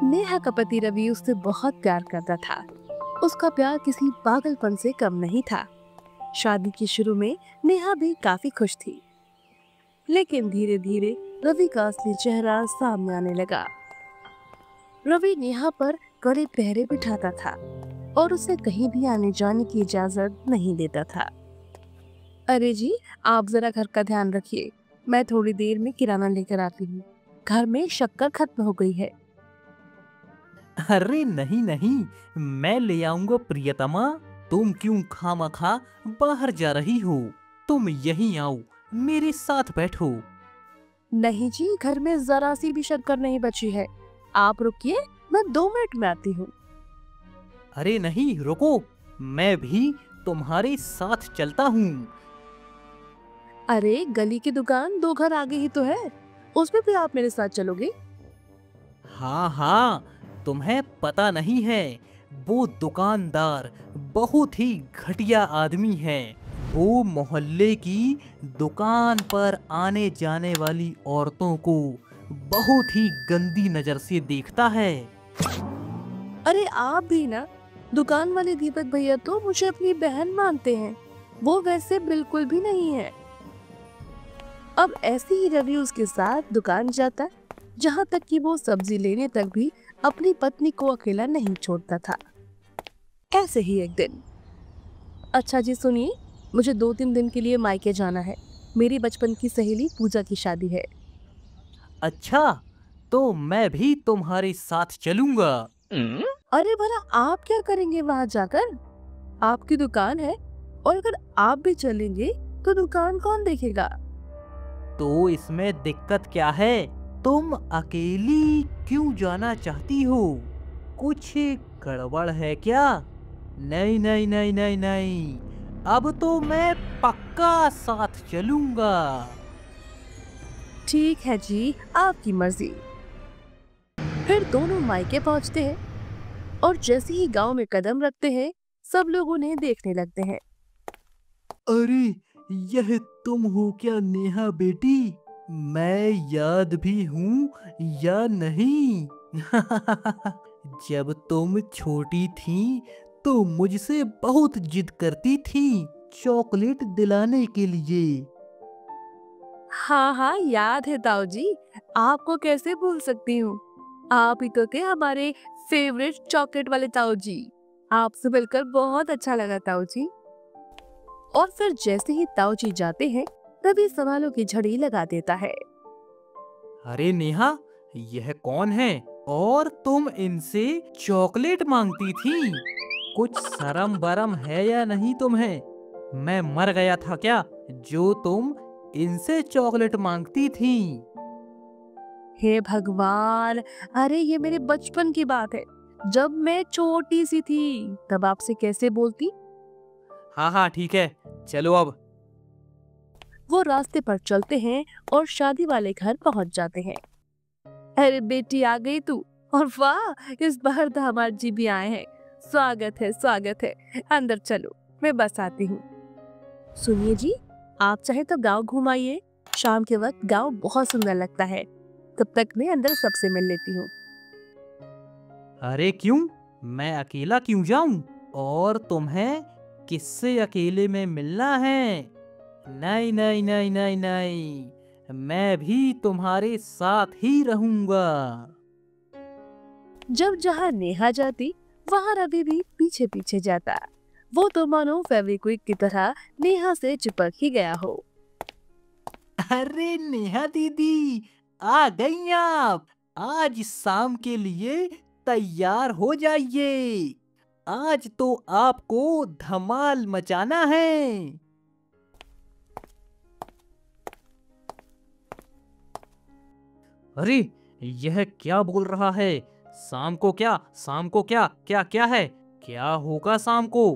नेहा का पति रवि उससे बहुत प्यार करता था। उसका प्यार किसी पागलपन से कम नहीं था। शादी के शुरू में नेहा भी काफी खुश थी, लेकिन धीरे धीरे रवि का असली चेहरा सामने आने लगा। रवि नेहा पर कड़े पहरे बिठाता था और उसे कहीं भी आने जाने की इजाजत नहीं देता था। अरे जी, आप जरा घर का ध्यान रखिए, मैं थोड़ी देर में किराना लेकर आती हूँ। घर में शक्कर खत्म हो गई है। अरे नहीं नहीं, मैं ले आऊंगा प्रियतमा। तुम क्यों खामखा बाहर जा रही हो? तुम यहीं आओ, मेरे साथ बैठो। नहीं जी, घर में जरा सी भी शक्कर नहीं बची है। आप रुकिए, मैं 2 मिनट में आती हूँ। अरे नहीं, रुको, मैं भी तुम्हारे साथ चलता हूँ। अरे गली की दुकान 2 घर आगे ही तो है, उसमें भी आप मेरे साथ चलोगे? हाँ हाँ, तुम्हें पता नहीं है, वो दुकानदार बहुत ही घटिया आदमी है। वो मोहल्ले की दुकान पर आने जाने वाली औरतों को बहुत ही गंदी नजर से देखता है। अरे आप भी ना, दुकान वाले दीपक भैया तो मुझे अपनी बहन मानते हैं। वो वैसे बिल्कुल भी नहीं है। अब ऐसे ही रवि उसके साथ दुकान जाता, जहाँ तक कि वो सब्जी लेने तक भी अपनी पत्नी को अकेला नहीं छोड़ता था। ऐसे ही एक दिन, अच्छा जी सुनिए, मुझे 2-3 दिन के लिए मायके जाना है। मेरी बचपन की सहेली पूजा की शादी है। अच्छा, तो मैं भी तुम्हारे साथ चलूंगा। अरे भला आप क्या करेंगे वहाँ जाकर? आपकी दुकान है, और अगर आप भी चलेंगे तो दुकान कौन देखेगा? तो इसमें दिक्कत क्या है? तुम अकेली क्यों जाना चाहती हो? कुछ गड़बड़ है क्या? नहीं नहीं नहीं नहीं नहीं, अब तो मैं पक्का साथ चलूंगा। ठीक है जी, आपकी मर्जी। फिर दोनों मायके पहुँचते हैं और जैसे ही गांव में कदम रखते हैं, सब लोग उन्हें देखने लगते हैं। अरे, यह तुम हो क्या नेहा बेटी? मैं याद भी हूँ या नहीं? जब तुम छोटी थी तो मुझसे बहुत जिद करती थी चॉकलेट दिलाने के लिए। हाँ हाँ, याद है ताऊ जी, आपको कैसे भूल सकती हूँ। आप ही तो थे हमारे फेवरेट चॉकलेट वाले ताऊ जी। आपसे मिलकर बहुत अच्छा लगा ताऊ जी। और फिर जैसे ही ताऊ जी जाते हैं, तभी सवालों की झड़ी लगा देता है। अरे नेहा, यह कौन है? और तुम इनसे चॉकलेट मांगती थी? कुछ शर्म बरम है या नहीं तुम्हें? मैं मर गया था क्या जो तुम इनसे चॉकलेट मांगती थी? हे भगवान, अरे ये मेरे बचपन की बात है। जब मैं छोटी सी थी, तब आपसे कैसे बोलती। हाँ हाँ ठीक है, चलो अब। वो रास्ते पर चलते हैं और शादी वाले घर पहुंच जाते हैं। अरे बेटी, आ गई तू। और वाह, इस बार दामाद जी भी आए हैं। स्वागत है, स्वागत है। अंदर चलो, मैं बस आती हूँ। सुनिए जी, आप चाहे तो गांव घुमाइए। शाम के वक्त गांव बहुत सुंदर लगता है। तब तक मैं अंदर सबसे मिल लेती हूँ। अरे क्यों, मैं अकेला क्यों जाऊं? और तुम्हें किससे अकेले में मिलना है? नहीं नहीं नहीं नहीं नहीं, मैं भी तुम्हारे साथ ही रहूंगा। जब जहाँ नेहा जाती, वहाँ रवि भी पीछे पीछे जाता। वो तो मानो फेविक्विक की तरह नेहा से चिपक ही गया हो। अरे नेहा दीदी, आ गई आप। आज शाम के लिए तैयार हो जाइए। आज तो आपको धमाल मचाना है। अरे, यह क्या बोल रहा है? शाम को क्या, शाम को क्या, क्या क्या है? क्या होगा शाम को?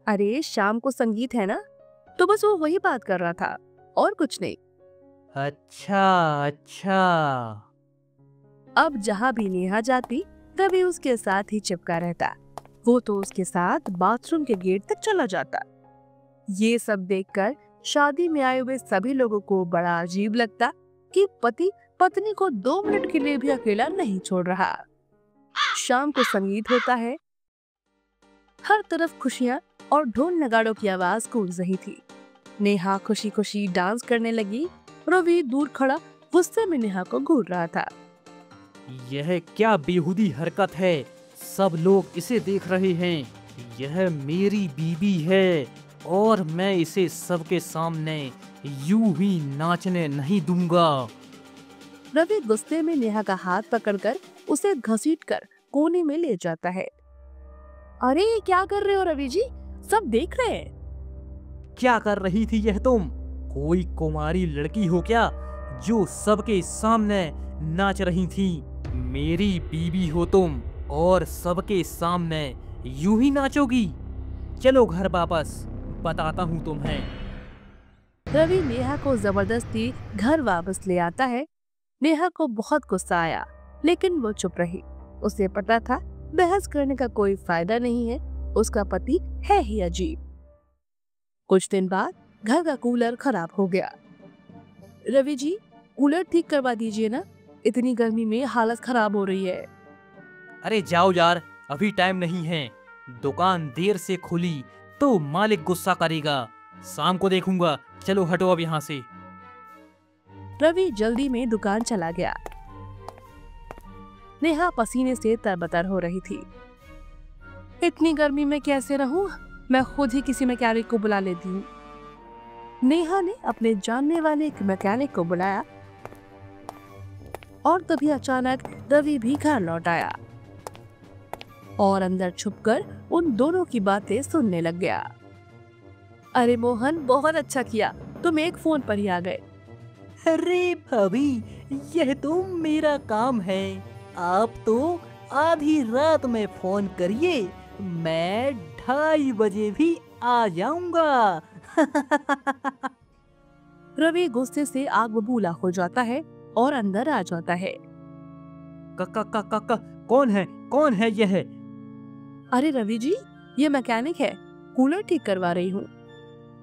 अरे शाम को संगीत है ना, तो बस वो वही बात कर रहा था, और कुछ नहीं। अच्छा अच्छा। अब जहाँ भी नेहा जाती, रवि उसके साथ ही चिपका रहता। वो तो उसके साथ बाथरूम के गेट तक चला जाता। ये सब देखकर शादी में आए हुए सभी लोगों को बड़ा अजीब लगता कि पति पत्नी को 2 मिनट के लिए भी अकेला नहीं छोड़ रहा। शाम को संगीत होता है, हर तरफ खुशियां और ढोल नगाड़ों की आवाज गूंज रही थी। नेहा खुशी खुशी डांस करने लगी। रवि दूर खड़ा गुस्से में नेहा को घूर रहा था। यह क्या बेहुदी हरकत है, सब लोग इसे देख रहे हैं। यह मेरी बीबी है और मैं इसे सबके सामने यूं ही नाचने नहीं दूंगा। रवि गुस्से में नेहा का हाथ पकड़कर उसे घसीटकर कोने में ले जाता है। अरे क्या कर रहे हो रवि जी, सब देख रहे हैं। क्या कर रही थी यह तुम? कोई कुमारी लड़की हो क्या जो सबके सामने नाच रही थी? मेरी बीबी हो तुम और सबके सामने यूं ही नाचोगी? चलो घर वापस, बताता हूँ तुम्हें। रवि नेहा को जबरदस्ती घर वापस ले आता है। नेहा को बहुत गुस्सा आया, लेकिन वो चुप रही। उसे पता था बहस करने का कोई फायदा नहीं है, उसका पति है ही अजीब। कुछ दिन बाद घर का कूलर खराब हो गया। रवि जी, कूलर ठीक करवा दीजिए ना, इतनी गर्मी में हालत खराब हो रही है। अरे जाओ यार, अभी टाइम नहीं है। दुकान देर से खुली तो मालिक गुस्सा करेगा, शाम को देखूंगा। चलो हटो अब यहाँ से। रवि जल्दी में दुकान चला गया। नेहा पसीने से तरबतर हो रही थी। इतनी गर्मी में कैसे रहूं? मैं खुद ही किसी मैकेनिक को बुला लेती हूँ। नेहा ने अपने जानने वाले एक मैकेनिक को बुलाया और तभी अचानक रवि भी घर लौट आया और अंदर छुपकर उन दोनों की बातें सुनने लग गया। अरे मोहन, बहुत अच्छा किया, तुम एक फोन पर ही आ गए। अरे भाभी, यह तो मेरा काम है। आप तो आधी रात में फोन करिए, मैं 2:30 बजे भी आ जाऊंगा। रवि गुस्से से आग बबूला हो जाता है और अंदर आ जाता है। का कौन है यह? अरे रवि जी, ये मैकेनिक है, कूलर ठीक करवा रही हूँ।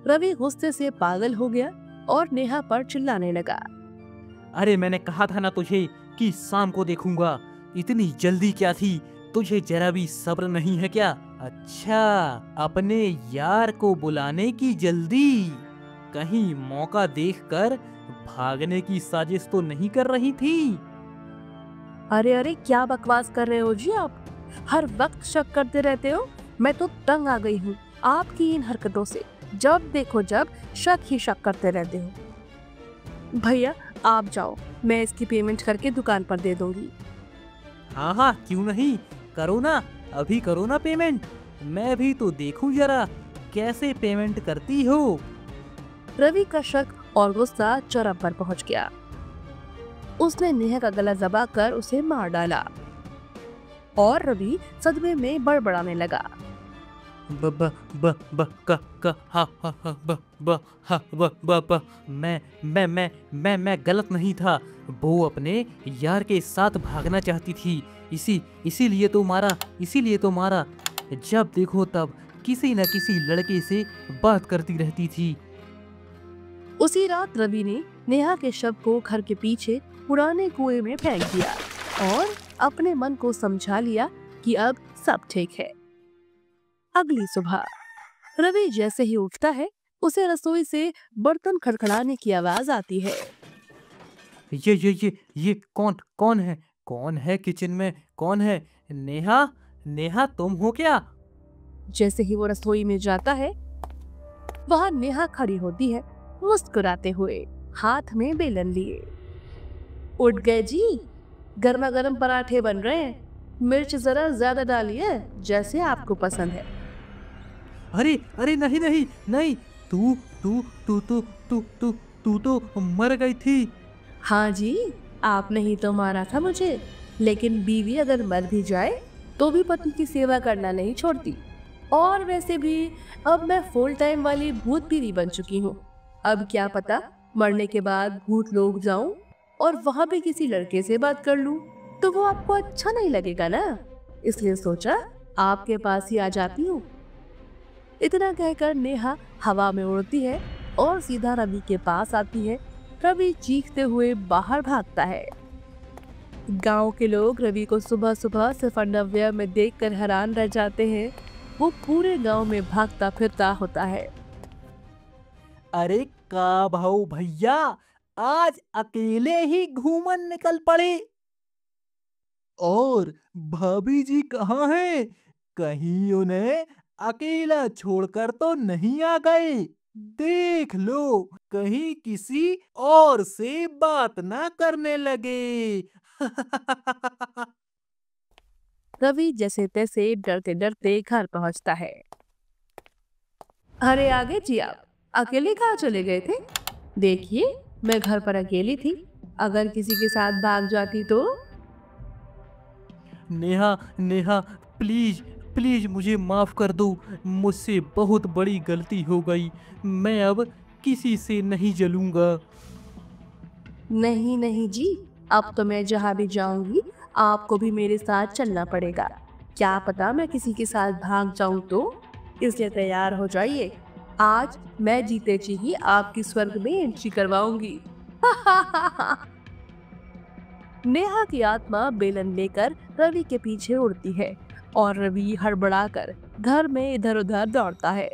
रवि गुस्से से पागल हो गया और नेहा पर चिल्लाने लगा। अरे मैंने कहा था ना तुझे कि शाम को देखूंगा। इतनी जल्दी क्या थी? तुझे जरा भी सब्र नहीं है क्या? अच्छा, अपने यार को बुलाने की जल्दी? कहीं मौका देखकर भागने की साजिश तो नहीं कर रही थी? अरे अरे, क्या बकवास कर रहे हो जी आप? हर वक्त शक करते रहते हो। मैं तो तंग आ गई हूँ आपकी इन हरकतों से। जब देखो जब शक ही शक करते रहते हो। भैया आप जाओ, मैं इसकी पेमेंट करके दुकान पर दे दूंगी। हाँ हाँ, क्यों नहीं, करो ना, अभी करो ना पेमेंट। मैं भी तो देखूं जरा कैसे पेमेंट करती हो। रवि का शक और गुस्सा चरम पर पहुंच गया। उसने नेहा का गला दबा कर उसे मार डाला और रवि सदमे में बड़बड़ाने लगा। ब ब ब ब क क हा हा हा ब ब हा ब ब ब मैं गलत नहीं था। वो अपने यार के साथ भागना चाहती थी, इसीलिए तो मारा। जब देखो तब किसी न किसी लड़के से बात करती रहती थी। उसी रात रवि ने नेहा के शव को घर के पीछे पुराने कुएं में फेंक दिया और अपने मन को समझा लिया कि अब सब ठीक है। अगली सुबह रवि जैसे ही उठता है, उसे रसोई से बर्तन खड़खड़ाने की आवाज आती है। ये कौन है किचन में? कौन है? नेहा तुम हो क्या? जैसे ही वो रसोई में जाता है, वहाँ नेहा खड़ी होती है मुस्कुराते हुए, हाथ में बेलन लिए। उठ गए जी, गर्मा गर्म पराठे बन रहे हैं, मिर्च जरा ज्यादा डालिए, जैसे आपको पसंद है। अरे नहीं, तू तो मर गई थी। हाँ जी, आपने ही तो मारा था मुझे, लेकिन बीवी अगर मर भी जाए तो भी पति की सेवा करना नहीं छोड़ती। और वैसे भी अब मैं फुल टाइम वाली भूत पीरी बन चुकी हूँ। अब क्या पता मरने के बाद भूत लोग जाऊं और वहां पे किसी लड़के से बात कर लूं, तो वो आपको अच्छा नहीं लगेगा ना, इसलिए सोचा आपके पास ही आ जाती हूँ। इतना कहकर नेहा हवा में उड़ती है और सीधा रवि के पास आती है रवि चीखते हुए बाहर भागता है। गांव के लोग रवि को सुबह सुबह सिर्फ अंडरवियर में देखकर हैरान रह जाते हैं। वो पूरे गांव में भागता फिरता होता है। अरे का भाऊ भैया, आज अकेले ही घूमन निकल पड़े। और भाभी जी कहाँ हैं? कहीं उन्हें अकेला छोड़कर तो नहीं आ गए? देख लो, कहीं किसी और से बात ना करने लगे। रवि जैसे तैसे डरते डरते घर पहुंचता है। अरे आगे जी, आप अकेले कहाँ चले गए थे? देखिए, मैं घर पर अकेली थी। अगर किसी के साथ भाग जाती तो? नेहा, नेहा, प्लीज प्लीज मुझे माफ कर दो। मुझसे बहुत बड़ी गलती हो गई। मैं अब किसी से नहीं जलूंगा। नहीं नहीं जी, अब तो मैं जहाँ भी जाऊंगी आपको भी मेरे साथ चलना पड़ेगा। क्या पता मैं किसी के साथ भाग जाऊं तो? इसलिए तैयार हो जाइए। आज मैं जीते जी ही आपकी स्वर्ग में एंट्री करवाऊंगी। नेहा की आत्मा बेलन लेकर रवि के पीछे उड़ती है और रवि हड़बड़ाकर घर में इधर उधर दौड़ता है।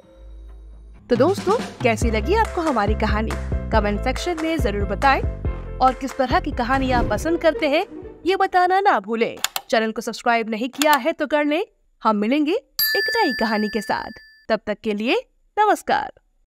तो दोस्तों, कैसी लगी आपको हमारी कहानी? कमेंट सेक्शन में जरूर बताएं। और किस तरह की कहानी आप पसंद करते हैं ये बताना ना भूलें। चैनल को सब्सक्राइब नहीं किया है तो कर लें। हम मिलेंगे एक नई कहानी के साथ। तब तक के लिए नमस्कार।